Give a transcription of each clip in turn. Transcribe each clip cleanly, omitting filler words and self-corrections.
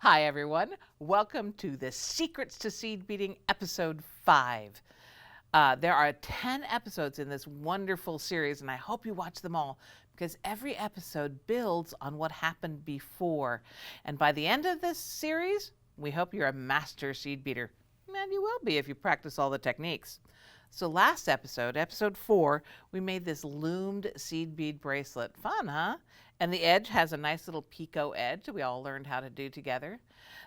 Hi everyone, welcome to the Secrets to Seed Beading episode 5. There are 10 episodes in this wonderful series and I hope you watch them all because every episode builds on what happened before. And by the end of this series, we hope you're a master seed beater. And you will be if you practice all the techniques. So last episode, episode 4, we made this loomed seed bead bracelet. Fun, huh? And the edge has a nice little picot edge that we all learned how to do together.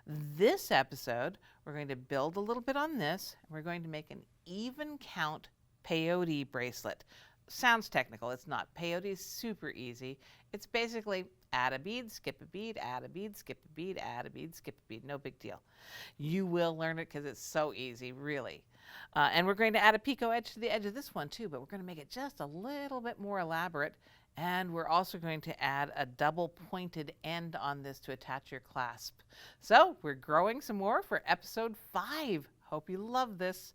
This episode, we're going to build a little bit on this. And we're going to make an even count peyote bracelet. Sounds technical, it's not. Peyote is super easy. It's basically add a bead, skip a bead, add a bead, skip a bead, add a bead, skip a bead. No big deal. You will learn it because it's so easy, really. And we're going to add a picot edge to the edge of this one too, but we're going to make it just a little bit more elaborate. And we're also going to add a double pointed end on this to attach your clasp. So we're growing some more for episode 5. Hope you love this.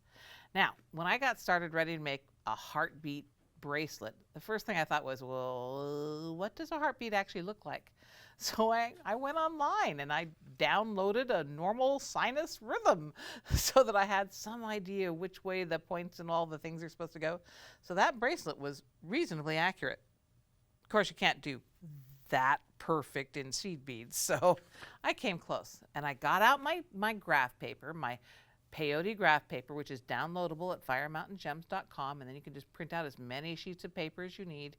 Now, when I got started ready to make a heartbeat bracelet, the first thing I thought was, well, what does a heartbeat actually look like? So I went online and I downloaded a normal sinus rhythm so that I had some idea which way the points and all the things are supposed to go. So that bracelet was reasonably accurate. Of course, you can't do that perfect in seed beads, so I came close. And I got out my graph paper, my Peyote graph paper, which is downloadable at firemountaingems.com, and then you can just print out as many sheets of paper as you need.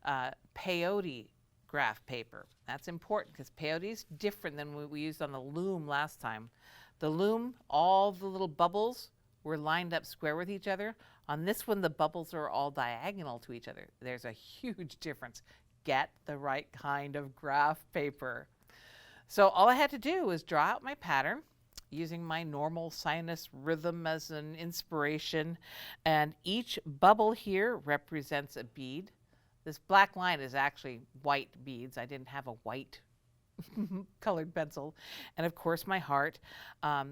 Peyote graph paper. That's important because peyote is different than what we used on the loom last time. The loom, all the little bubbles were lined up square with each other. On this one, the bubbles are all diagonal to each other. There's a huge difference. Get the right kind of graph paper. So all I had to do was draw out my pattern using my normal sinus rhythm as an inspiration. And each bubble here represents a bead. This black line is actually white beads. I didn't have a white colored pencil. And of course my heart. Now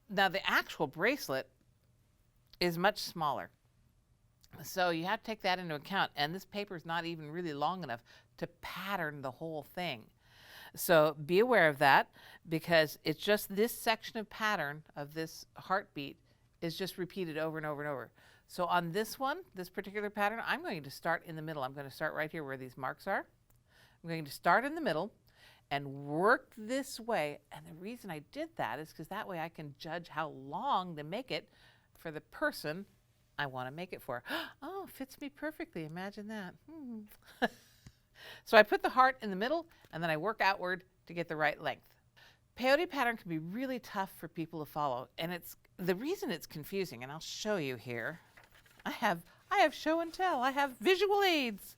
the actual bracelet is much smaller. So you have to take that into account. And this paper is not even really long enough to pattern the whole thing. So be aware of that because it's just this section of pattern of this heartbeat is just repeated over and over and over. So on this one, this particular pattern, I'm going to start in the middle. I'm going to start right here where these marks are. I'm going to start in the middle and work this way. And the reason I did that is because that way I can judge how long to make it for the person I want to make it for. Oh, fits me perfectly. Imagine that. So I put the heart in the middle and then I work outward to get the right length. Peyote pattern can be really tough for people to follow, and the reason it's confusing, and I'll show you here. I have show and tell. I have visual aids.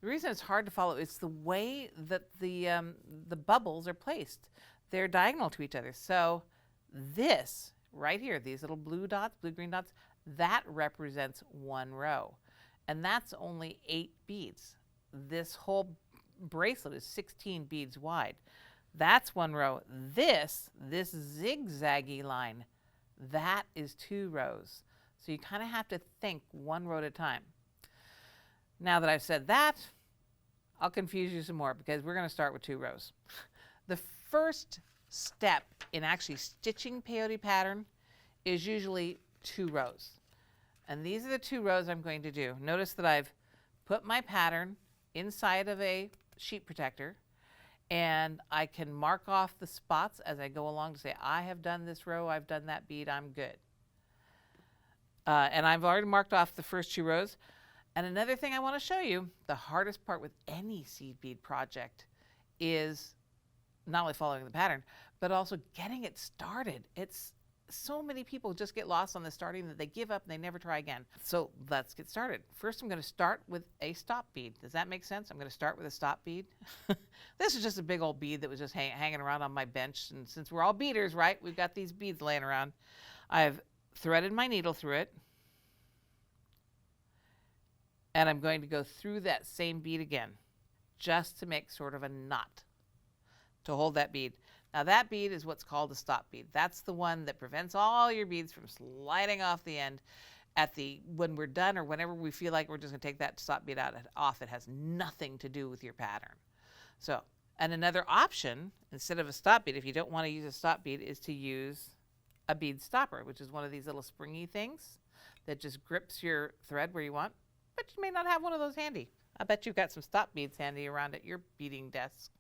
The reason it's hard to follow is the way that the bubbles are placed. They're diagonal to each other. So this right here, these little blue dots, blue-green dots, that represents one row, and that's only 8 beads. This whole bracelet is 16 beads wide. That's one row. This zigzaggy line, that is 2 rows. So you kind of have to think one row at a time. Now that I've said that, I'll confuse you some more because we're going to start with 2 rows. The first step in actually stitching peyote pattern is usually 2 rows. And these are the 2 rows I'm going to do. Notice that I've put my pattern inside of a sheet protector, and I can mark off the spots as I go along to say, I have done this row, I've done that bead, I'm good. And I've already marked off the first 2 rows. And another thing I want to show you, the hardest part with any seed bead project is not only following the pattern, but also getting it started. So many people just get lost on the starting that they give up and they never try again. So let's get started. First, I'm going to start with a stop bead. Does that make sense? I'm going to start with a stop bead. This is just a big old bead that was just hanging around on my bench. And since we're all beaders, right, we've got these beads laying around. I've threaded my needle through it. And I'm going to go through that same bead again, just to make sort of a knot to hold that bead. Now that bead is what's called a stop bead. That's the one that prevents all your beads from sliding off the end when we're done or whenever we feel like we're just going to take that stop bead off. It has nothing to do with your pattern. So And another option, instead of a stop bead, if you don't want to use a stop bead, is to use a bead stopper, which is one of these little springy things that just grips your thread where you want, but you may not have one of those handy. I bet you've got some stop beads handy around at your beading desk.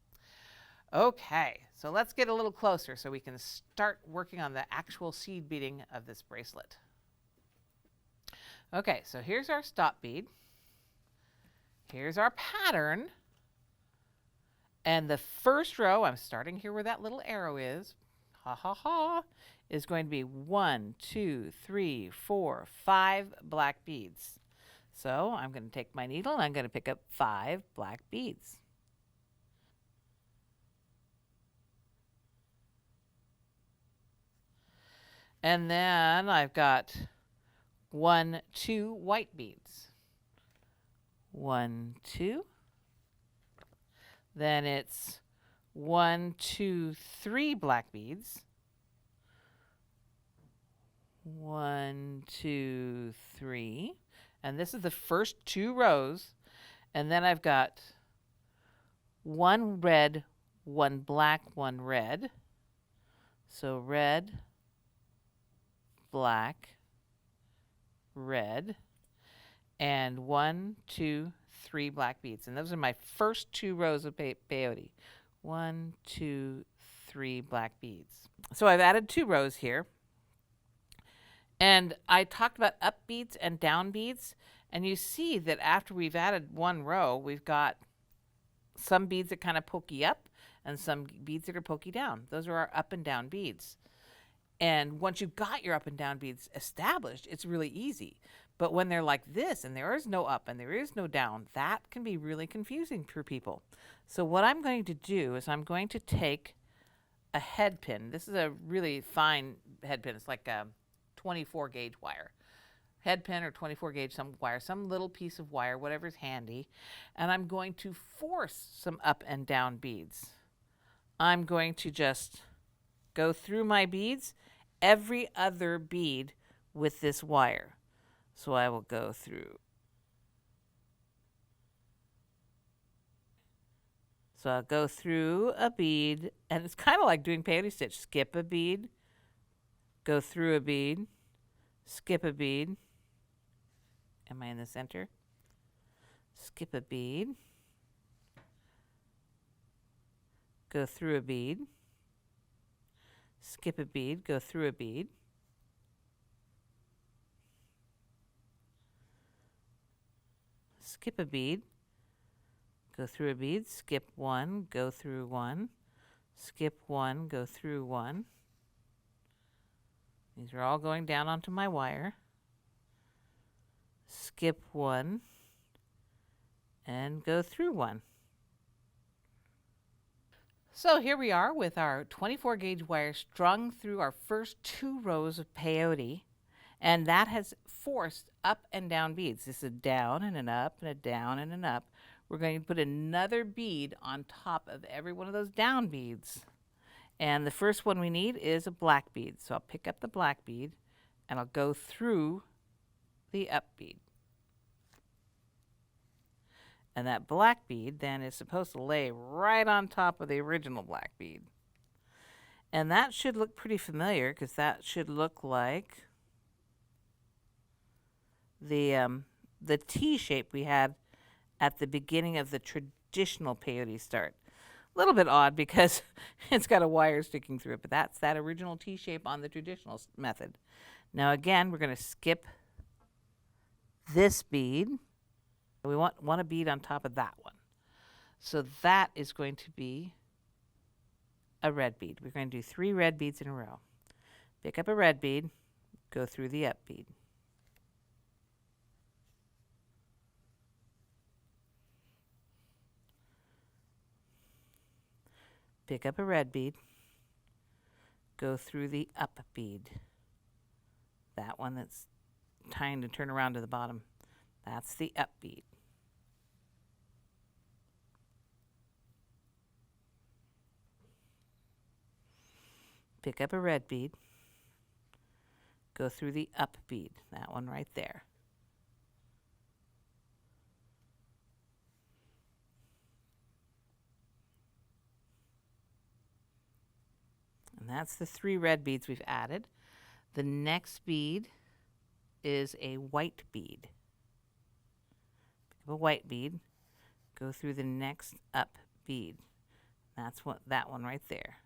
Okay, so let's get a little closer so we can start working on the actual seed beading of this bracelet. Okay, so here's our stop bead. Here's our pattern. And the first row, I'm starting here where that little arrow is, ha ha ha, is going to be 1, 2, 3, 4, 5 black beads. So I'm going to take my needle and I'm going to pick up 5 black beads. And then I've got 1, 2 white beads. 1, 2. Then it's 1, 2, 3 black beads. 1, 2, 3. And this is the first 2 rows. And then I've got 1 red, 1 black, 1 red. So red, black, red, and 1, 2, 3 black beads. And those are my first 2 rows of peyote. 1, 2, 3 black beads. So I've added 2 rows here. And I talked about up beads and down beads. And you see that after we've added 1 row, we've got some beads that kind of pokey up and some beads that are pokey down. Those are our up and down beads. And once you've got your up and down beads established, it's really easy. But when they're like this and there is no up and there is no down, that can be really confusing for people. So what I'm going to do is I'm going to take a head pin. This is a really fine head pin. It's like a 24 gauge wire. Head pin or 24 gauge some wire, some little piece of wire, whatever's handy. And I'm going to force some up and down beads. I'm going to just go through my beads, every other bead with this wire. So I will go through. So I'll go through a bead, and it's kind of like doing peyote stitch. Skip a bead, go through a bead, skip a bead. Am I in the center? Skip a bead, go through a bead, skip a bead, go through a bead. Skip a bead, go through a bead, skip 1, go through 1, skip 1, go through 1. These are all going down onto my wire. Skip 1 and go through 1. So here we are with our 24 gauge wire strung through our first 2 rows of peyote. And that has forced up and down beads. This is a down and an up and a down and an up. We're going to put another bead on top of every one of those down beads. And the first one we need is a black bead. So I'll pick up the black bead and I'll go through the up bead. And that black bead then is supposed to lay right on top of the original black bead. And that should look pretty familiar because that should look like the T shape we had at the beginning of the traditional peyote start. A little bit odd because it's got a wire sticking through it, but that's that original T shape on the traditional method. Now again, we're going to skip this bead. We want a bead on top of that one. So that is going to be a red bead. We're going to do 3 red beads in a row. Pick up a red bead, go through the up bead. Pick up a red bead, go through the up bead. That one that's trying to turn around to the bottom. That's the up bead. Pick up a red bead, go through the up bead. That one right there. And that's the 3 red beads we've added. The next bead is a white bead. Pick up a white bead, go through the next up bead. That's that one right there.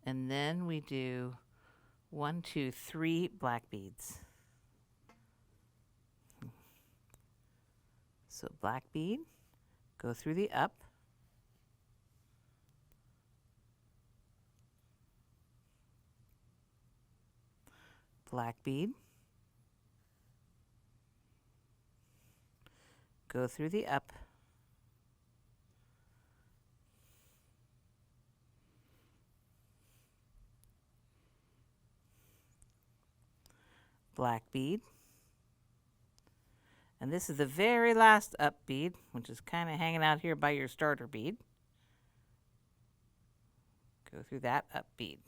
And then we do 1, 2, 3 black beads. So black bead, go through the up, black bead, go through the up, black bead, and this is the very last up bead, which is kind of hanging out here by your starter bead. Go through that up bead.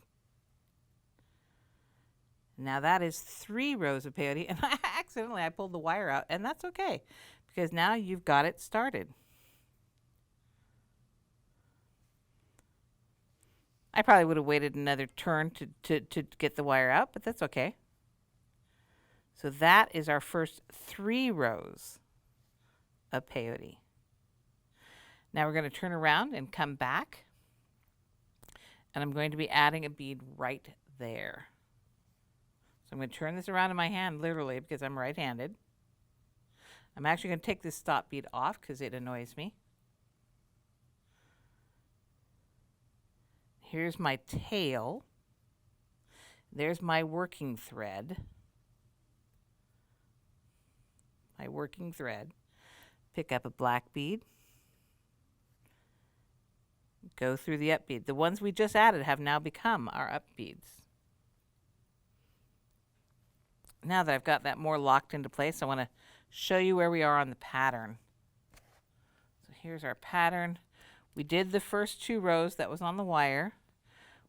Now that is 3 rows of peyote, and I pulled the wire out, and that's okay, because now you've got it started. I probably would have waited another turn to get the wire out, but that's okay. So that is our first 3 rows of peyote. Now we're going to turn around and come back, and I'm going to be adding a bead right there. So I'm going to turn this around in my hand, literally, because I'm right-handed. I'm actually going to take this stop bead off because it annoys me. Here's my tail. There's my working thread. My working thread. Pick up a black bead. Go through the up bead. The ones we just added have now become our up beads. Now that I've got that more locked into place, I want to show you where we are on the pattern. So here's our pattern. We did the first 2 rows that was on the wire.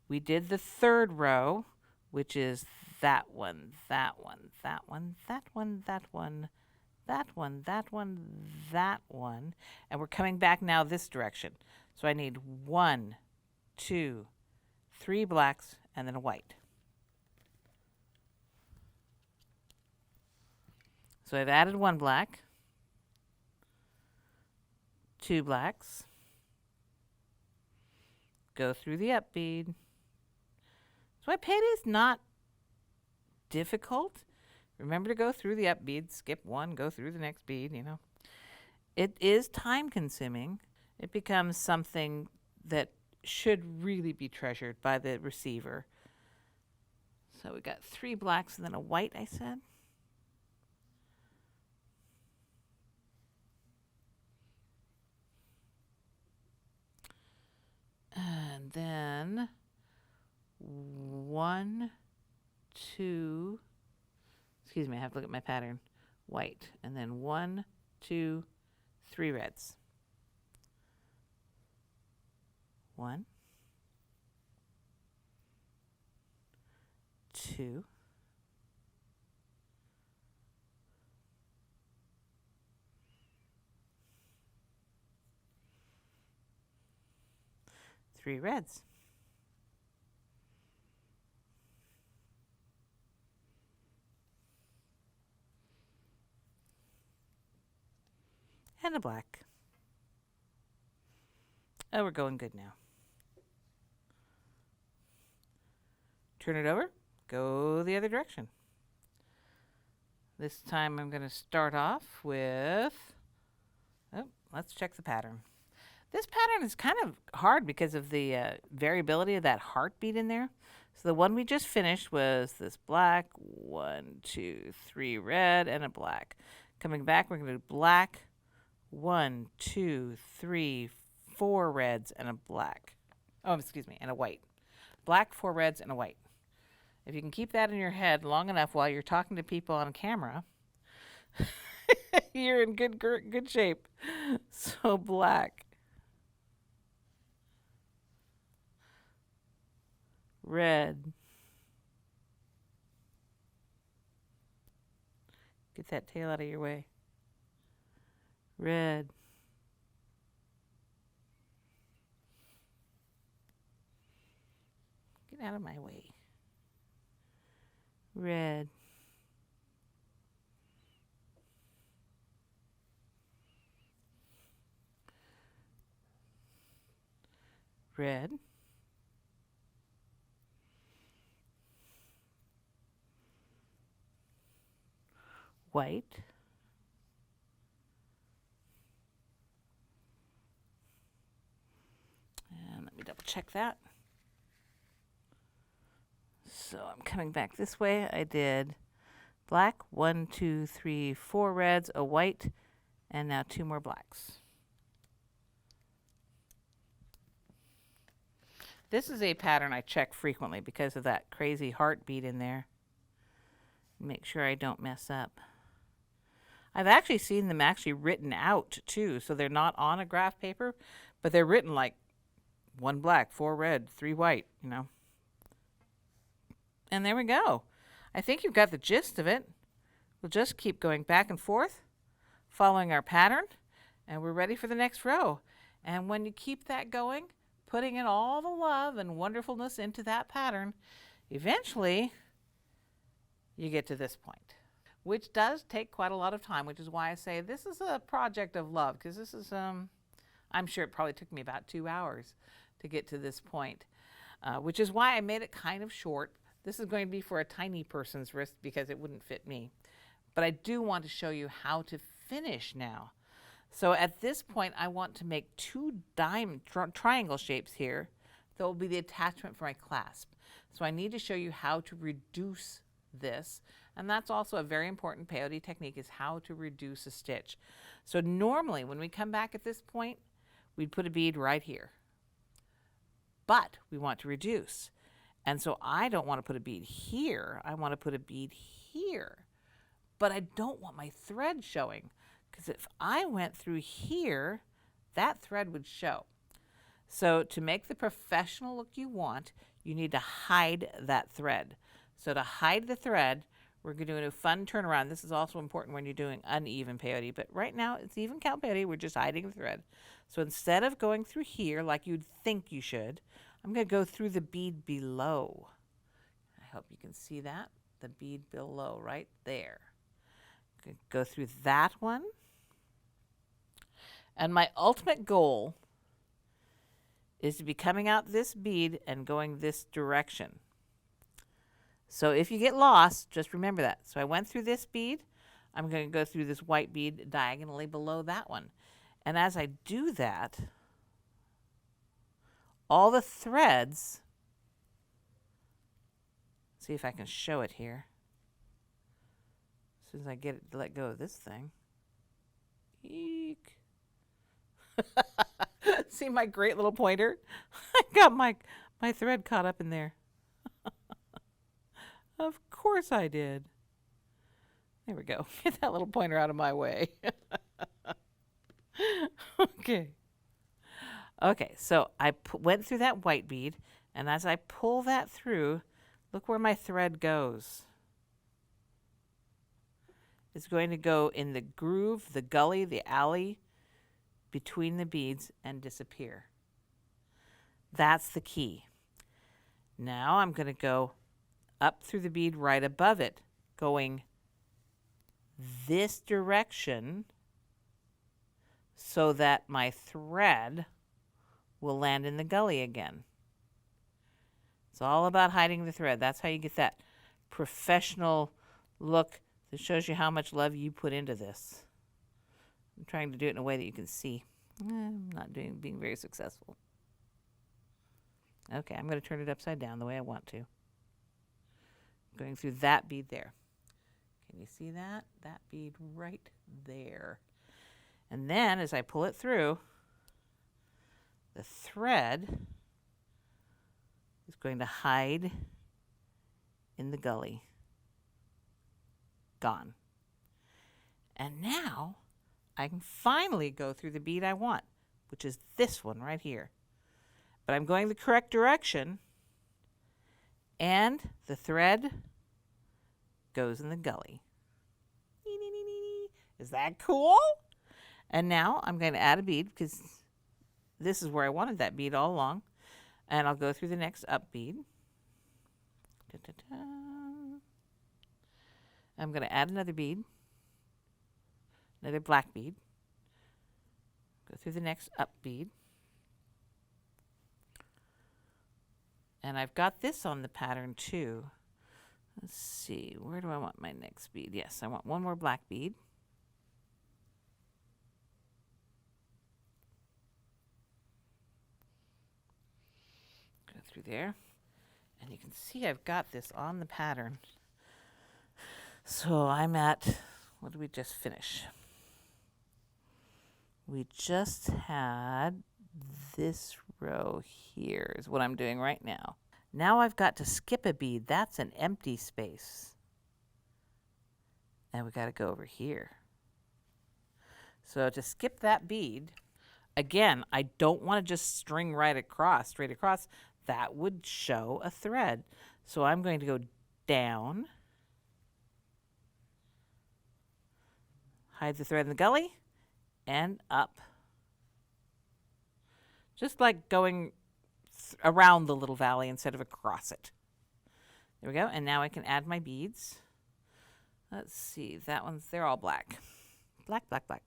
We did the 3rd row, which is that one, that one, that one, that one, that one, that one, that one, that one. And we're coming back now this direction. So I need 1, 2, 3 blacks, and then a white. So I've added 1 black, 2 blacks, go through the up bead. So my peyote is not difficult. Remember to go through the up bead, skip 1, go through the next bead, you know. It is time consuming. It becomes something that should really be treasured by the receiver. So we got 3 blacks and then a white, I said. And then 1, 2, excuse me, I have to look at my pattern. White. And then 1, 2, 3 reds. 1, 2, 3 reds. And a black. Oh, we're going good now. Turn it over, go the other direction. This time I'm going to start off with, let's check the pattern. This pattern is kind of hard because of the variability of that heartbeat in there. So the one we just finished was this black, 1, 2, 3 red, and a black. Coming back, we're going to do black, 1, 2, 3, 4 reds, and a black. Oh, excuse me, and a white. Black, 4 reds, and a white. If you can keep that in your head long enough while you're talking to people on camera, you're in good shape. So black, red, get that tail out of your way, red, out of my way. Red. Red. White. And let me double check that. So I'm coming back this way. I did black, 1, 2, 3, 4 reds, a white, and now 2 more blacks. This is a pattern I check frequently because of that crazy heart bead in there. Make sure I don't mess up. I've actually seen them actually written out too, so they're not on a graph paper, but they're written like 1 black, 4 red, 3 white, you know. And there we go. I think you've got the gist of it. We'll just keep going back and forth, following our pattern, and we're ready for the next row. And when you keep that going, putting in all the love and wonderfulness into that pattern, eventually you get to this point, which does take quite a lot of time, which is why I say this is a project of love, because this is, I'm sure it probably took me about 2 hours to get to this point, which is why I made it kind of short. This is going to be for a tiny person's wrist because it wouldn't fit me. But I do want to show you how to finish now. So at this point, I want to make 2 triangle shapes here. That will be the attachment for my clasp. So I need to show you how to reduce this. And that's also a very important peyote technique, is how to reduce a stitch. So normally when we come back at this point, we'd put a bead right here. But we want to reduce. And so I don't want to put a bead here. I want to put a bead here. But I don't want my thread showing, because if I went through here, that thread would show. So to make the professional look you want, you need to hide that thread. So to hide the thread, we're going to do a fun turnaround. This is also important when you're doing uneven peyote, but right now it's even count peyote. We're just hiding the thread. So instead of going through here like you'd think you should, I'm going to go through the bead below. I hope you can see that. The bead below right there. Go through that one. And my ultimate goal is to be coming out this bead and going this direction. So if you get lost, just remember that. So I went through this bead. I'm going to go through this white bead diagonally below that one. And as I do that, all the threads, see if I can show it here. As soon as I get it to let go of this thing. Eek. See my great little pointer? I got my thread caught up in there. Of course I did. There we go. Get that little pointer out of my way. Okay. Okay, so I went through that white bead, and as I pull that through, look where my thread goes. It's going to go in the groove, the gully, the alley between the beads and disappear. That's the key. Now I'm going to go up through the bead right above it, going this direction so that my thread will land in the gully again. It's all about hiding the thread. That's how you get that professional look that shows you how much love you put into this. I'm trying to do it in a way that you can see. I'm not being very successful. Okay, I'm going to turn it upside down the way I want to. Going through that bead there. Can you see that? That bead right there. And then as I pull it through, the thread is going to hide in the gully. Gone. And now I can finally go through the bead I want, which is this one right here. But I'm going the correct direction, and the thread goes in the gully. Is that cool? And now I'm going to add a bead, because this is where I wanted that bead all along. And I'll go through the next up bead. I'm going to add another bead, another black bead. Go through the next up bead. And I've got this on the pattern too. Let's see, where do I want my next bead? Yes, I want one more black bead. Go through there. And you can see I've got this on the pattern. So I'm at, what did we just finish? We just had this row here is what I'm doing right now. Now I've got to skip a bead. That's an empty space. And we got to go over here. So to skip that bead, again, I don't want to just string right across, straight across. That would show a thread. So I'm going to go down, hide the thread in the gully, and up. Just like going around the little valley instead of across it. There we go. And now I can add my beads. Let's see. That one's, they're all black. Black, black, black.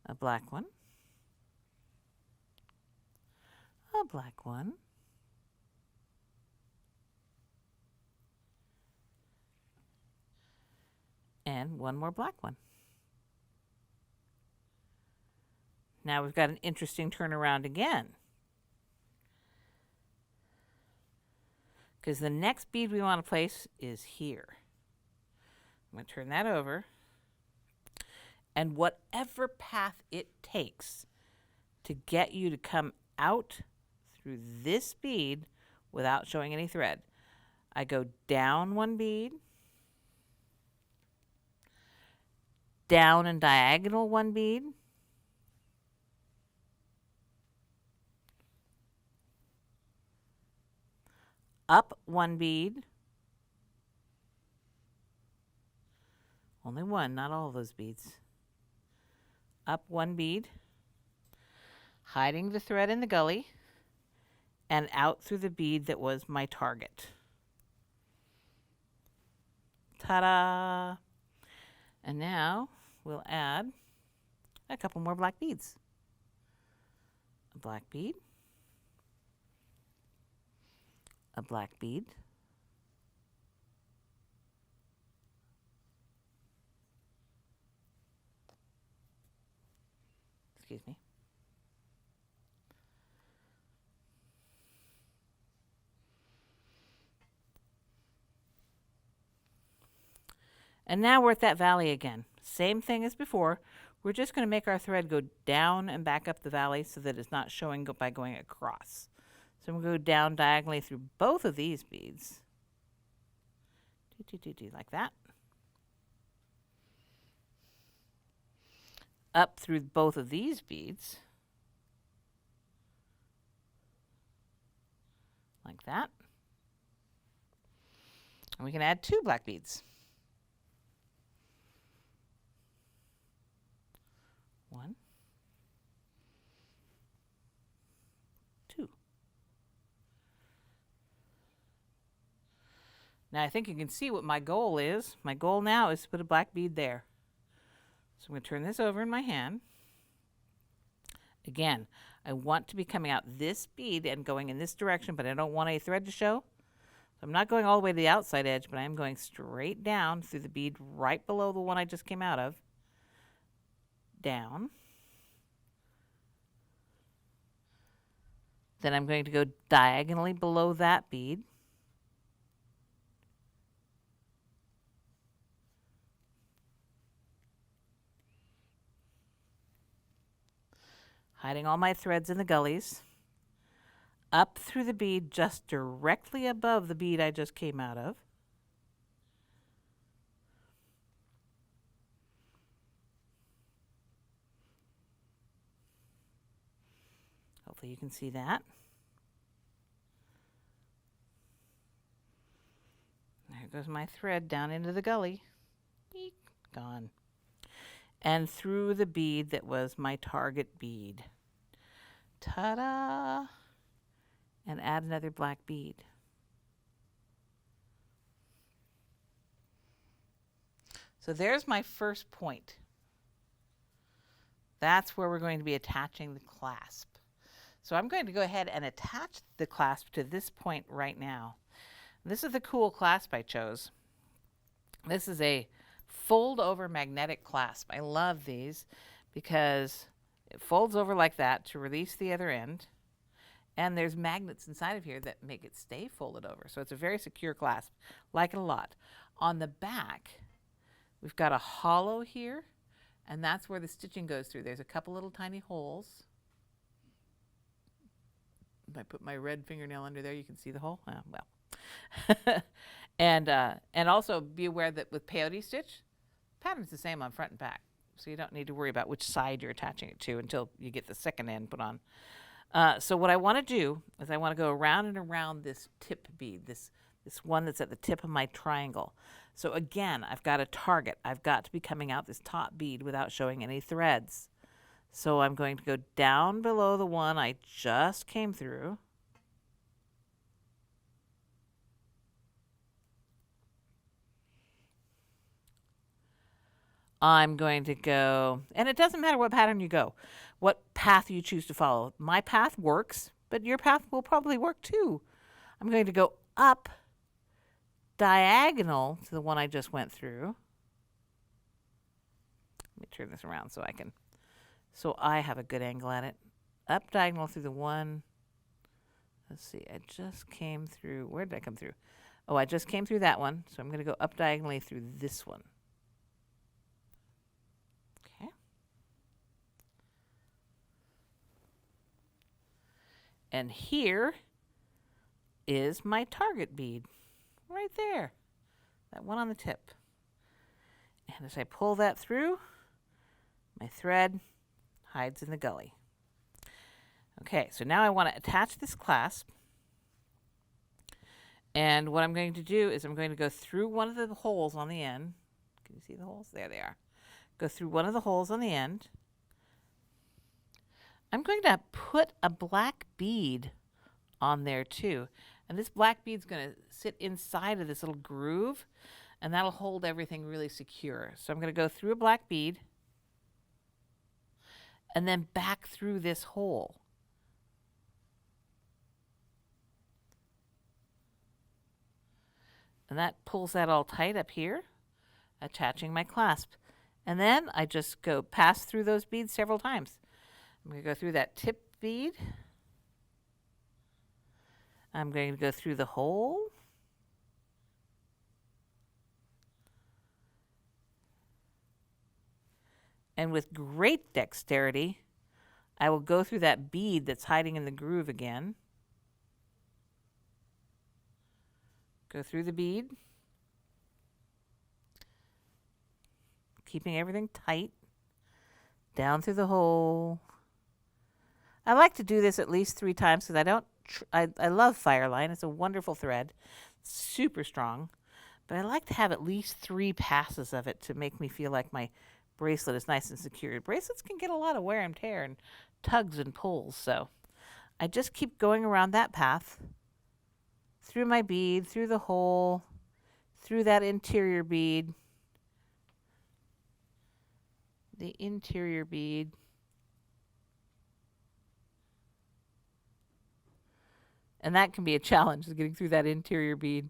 A black one. A black one. And one more black one. Now we've got an interesting turnaround again. Because the next bead we want to place is here. I'm going to turn that over. And whatever path it takes to get you to come out through this bead without showing any thread, I go down one bead, down and diagonal one bead, up one bead, only one, not all of those beads, up one bead, hiding the thread in the gully, and out through the bead that was my target. Ta-da! And now we'll add a couple more black beads. A black bead, a black bead, excuse me, and now we're at that valley again. Same thing as before. We're just going to make our thread go down and back up the valley so that it's not showing by going across. So I'm going to go down diagonally through both of these beads. Like that. Up through both of these beads. Like that. And we can add 2 black beads. 1, 2. Now I think you can see what my goal is. My goal now is to put a black bead there. So I'm going to turn this over in my hand. Again, I want to be coming out this bead and going in this direction, but I don't want a thread to show. So I'm not going all the way to the outside edge, but I am going straight down through the bead right below the one I just came out of. Down. Then I'm going to go diagonally below that bead. Hiding all my threads in the gullies. Up through the bead just directly above the bead I just came out of. Hopefully you can see that. There goes my thread down into the gully. Eek, gone. And through the bead that was my target bead. Ta-da! And add another black bead. So there's my first point. That's where we're going to be attaching the clasp. So I'm going to go ahead and attach the clasp to this point right now. This is the cool clasp I chose. This is a fold over magnetic clasp. I love these because it folds over like that to release the other end. And there's magnets inside of here that make it stay folded over. So it's a very secure clasp. Like it a lot. On the back, we've got a hollow here, and that's where the stitching goes through. There's a couple little tiny holes. If I put my red fingernail under there, you can see the hole. Oh, well. and also be aware that with peyote stitch, pattern's the same on front and back. So you don't need to worry about which side you're attaching it to until you get the second end put on. So what I want to do is I want to go around and around this tip bead, this one that's at the tip of my triangle. So again, I've got a target. I've got to be coming out this top bead without showing any threads. So I'm going to go down below the one I just came through. I'm going to go, and it doesn't matter what pattern you go, what path you choose to follow. My path works, but your path will probably work too. I'm going to go up diagonal to the one I just went through. Let me turn this around so I have a good angle at it. Up diagonal through the one. Let's see, I just came through. Where did I come through? Oh, I just came through that one, so I'm going to go up diagonally through this one. Okay. And here is my target bead, right there, that one on the tip. And as I pull that through, my thread hides in the gully. Okay, so now I want to attach this clasp. And what I'm going to do is I'm going to go through one of the holes on the end. Can you see the holes? There they are. Go through one of the holes on the end. I'm going to put a black bead on there too. And this black bead's going to sit inside of this little groove, and that'll hold everything really secure. So I'm going to go through a black bead and then back through this hole. And that pulls that all tight up here, attaching my clasp. And then I just go pass through those beads several times. I'm going to go through that tip bead. I'm going to go through the hole. And with great dexterity, I will go through that bead that's hiding in the groove again. Go through the bead, keeping everything tight, down through the hole. I like to do this at least 3 times because I love Fireline. It's a wonderful thread, super strong, but I like to have at least 3 passes of it to make me feel like my bracelet is nice and secure. Bracelets can get a lot of wear and tear and tugs and pulls, so I just keep going around that path, through my bead, through the hole, through that interior bead, the interior bead, and that can be a challenge, is getting through that interior bead.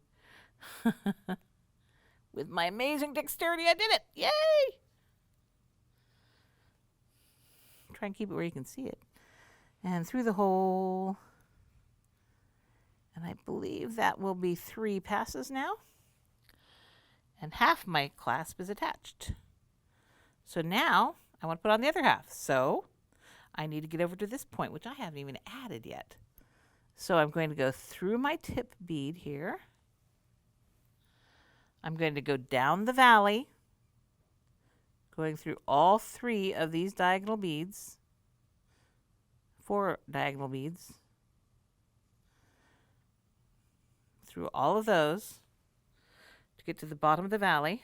With my amazing dexterity, I did it! Yay! Try and keep it where you can see it. And through the hole. And I believe that will be 3 passes now. And half my clasp is attached. So now I want to put on the other half. So I need to get over to this point, which I haven't even added yet. So I'm going to go through my tip bead here. I'm going to go down the valley, going through all 3 of these diagonal beads, 4 diagonal beads, through all of those to get to the bottom of the valley,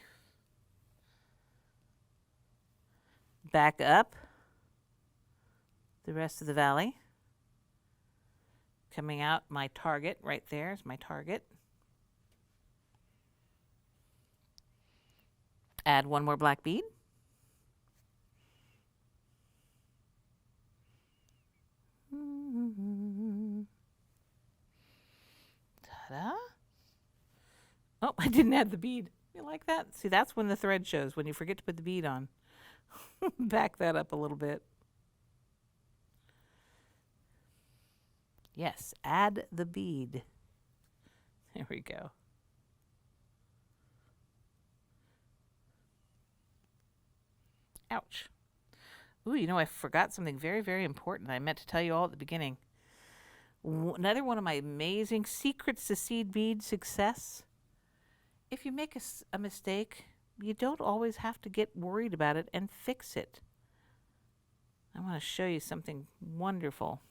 back up the rest of the valley, coming out my target right there is my target. Add one more black bead. Ta-da. Oh, I didn't add the bead. You like that? See, that's when the thread shows, when you forget to put the bead on. Back that up a little bit. Yes, add the bead. There we go. Ouch. Ooh, you know, I forgot something very, very important I meant to tell you all at the beginning. Another one of my amazing secrets to seed bead success. If you make a mistake, you don't always have to get worried about it and fix it. I want to show you something wonderful.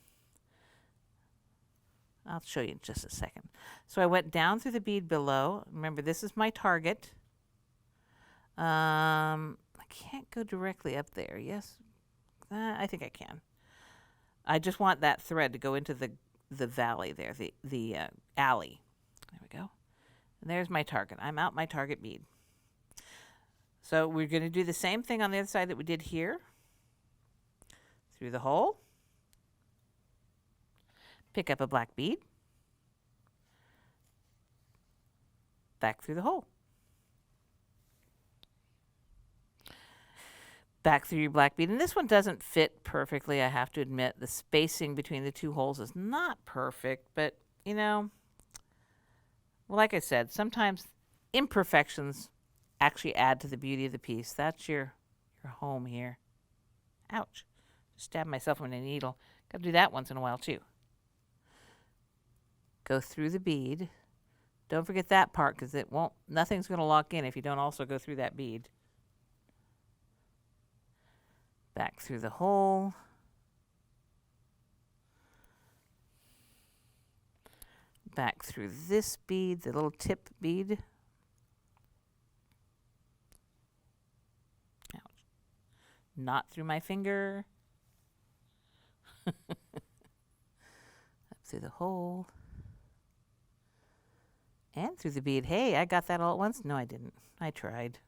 I'll show you in just a second. So I went down through the bead below. Remember, this is my target. I can't go directly up there. Yes, I think I can. I just want that thread to go into the valley there, the alley. There we go. And there's my target. I'm out my target bead. So we're going to do the same thing on the other side that we did here. Through the hole. Pick up a black bead. Back through the hole. Back through your black bead. And this one doesn't fit perfectly, I have to admit. The spacing between the two holes is not perfect, but, you know, well, like I said, sometimes imperfections actually add to the beauty of the piece. That's your home here. Ouch. Just stabbed myself with a needle. Got to do that once in a while, too. Go through the bead. Don't forget that part, because nothing's going to lock in if you don't also go through that bead. Back through the hole. Back through this bead, the little tip bead. Ouch. Not through my finger. Up through the hole. And through the bead. Hey, I got that all at once? No, I didn't. I tried.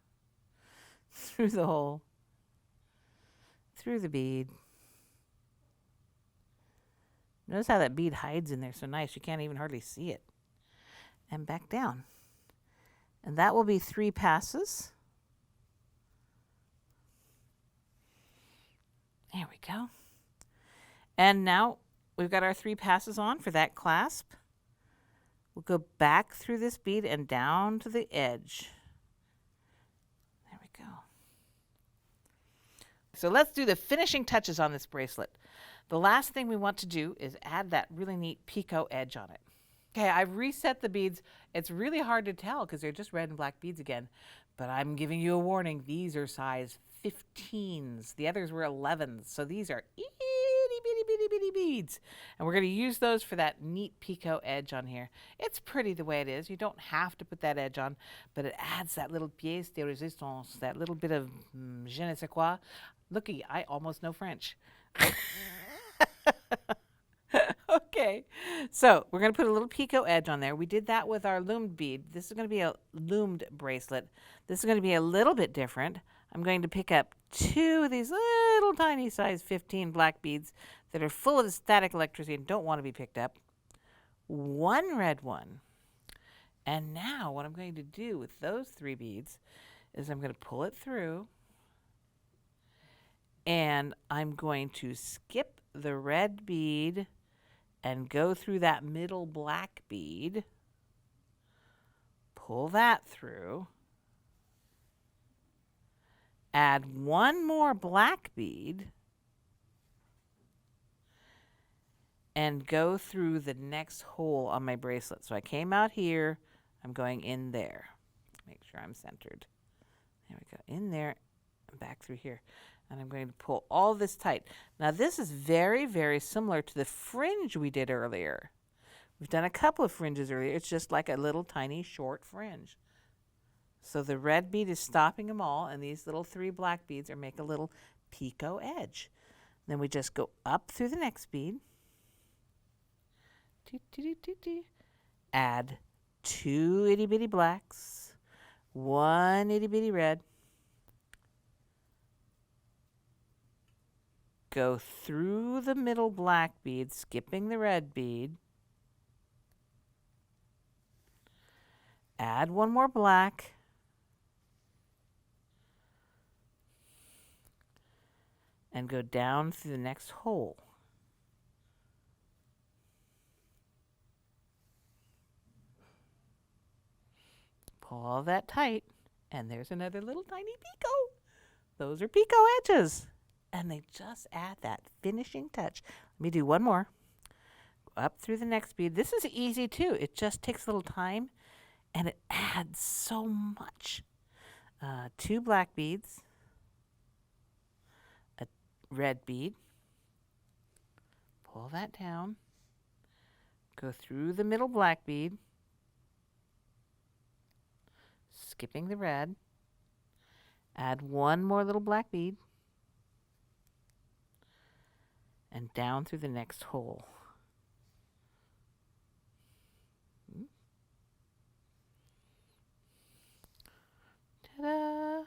Through the hole. Through the bead. Notice how that bead hides in there so nice. You can't even hardly see it. And back down. And that will be 3 passes. There we go. And now we've got our 3 passes on for that clasp. We'll go back through this bead and down to the edge. There we go. So let's do the finishing touches on this bracelet. The last thing we want to do is add that really neat picot edge on it. Okay, I've reset the beads. It's really hard to tell because they're just red and black beads again. But I'm giving you a warning. These are size 15s. The others were 11s. So these are itty bitty bitty bitty beads. And we're going to use those for that neat picot edge on here. It's pretty the way it is. You don't have to put that edge on, but it adds that little pièce de résistance, that little bit of je ne sais quoi. Looky, I almost know French. Okay, so we're going to put a little picot edge on there. We did that with our loomed bead. This is going to be a loomed bracelet. This is going to be a little bit different. I'm going to pick up 2 of these little tiny size 15 black beads that are full of static electricity and don't want to be picked up. 1 red one. And now what I'm going to do with those 3 beads is I'm going to pull it through. And I'm going to skip the red bead and go through that middle black bead. Pull that through. Add 1 more black bead. And go through the next hole on my bracelet. So I came out here. I'm going in there. Make sure I'm centered. There we go. In there and back through here. And I'm going to pull all this tight. Now this is very, very similar to the fringe we did earlier. We've done a couple of fringes earlier. It's just like a little tiny short fringe. So the red bead is stopping them all, and these little 3 black beads are make a little picot edge. Then we just go up through the next bead. Add 2 itty bitty blacks, 1 itty bitty red. go through the middle black bead, skipping the red bead. Add one more black. And go down through the next hole. Pull all that tight, and there's another little tiny picot. Those are picot edges, and they just add that finishing touch. Let me do one more. Up through the next bead. This is easy too. It just takes a little time, and it adds so much. 2 black beads, a red bead. Pull that down. Go through the middle black bead, skipping the red. Add one more little black bead, and down through the next hole. Ta-da!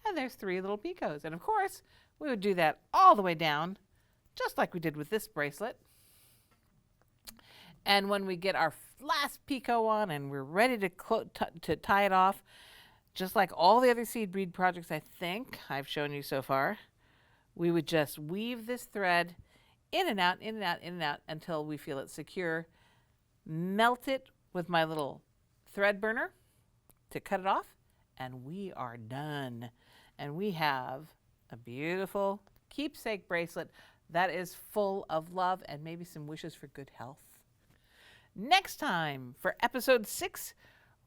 And there's 3 little picots. And of course, we would do that all the way down, just like we did with this bracelet. And when we get our last picot on and we're ready to tie it off, just like all the other seed bead projects I think I've shown you so far, we would just weave this thread in and out, in and out, in and out until we feel it secure. Melt it with my little thread burner to cut it off, and we are done. And we have a beautiful keepsake bracelet that is full of love and maybe some wishes for good health. Next time, for episode 6,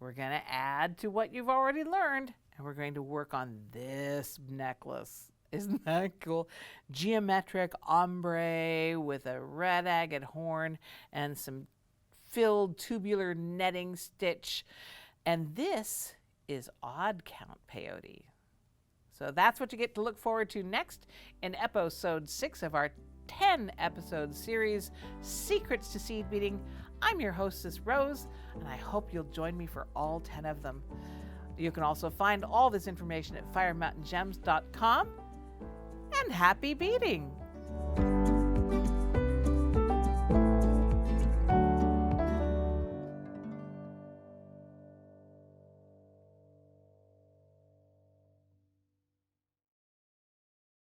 we're going to add to what you've already learned, and we're going to work on this necklace. Isn't that cool? Geometric ombre with a red agate horn and some filled tubular netting stitch. And this is odd count peyote. So that's what you get to look forward to next in episode 6 of our 10 episode series, Secrets to Seed Beading. I'm your hostess, Rose, and I hope you'll join me for all 10 of them. You can also find all this information at firemountaingems.com. And happy beading!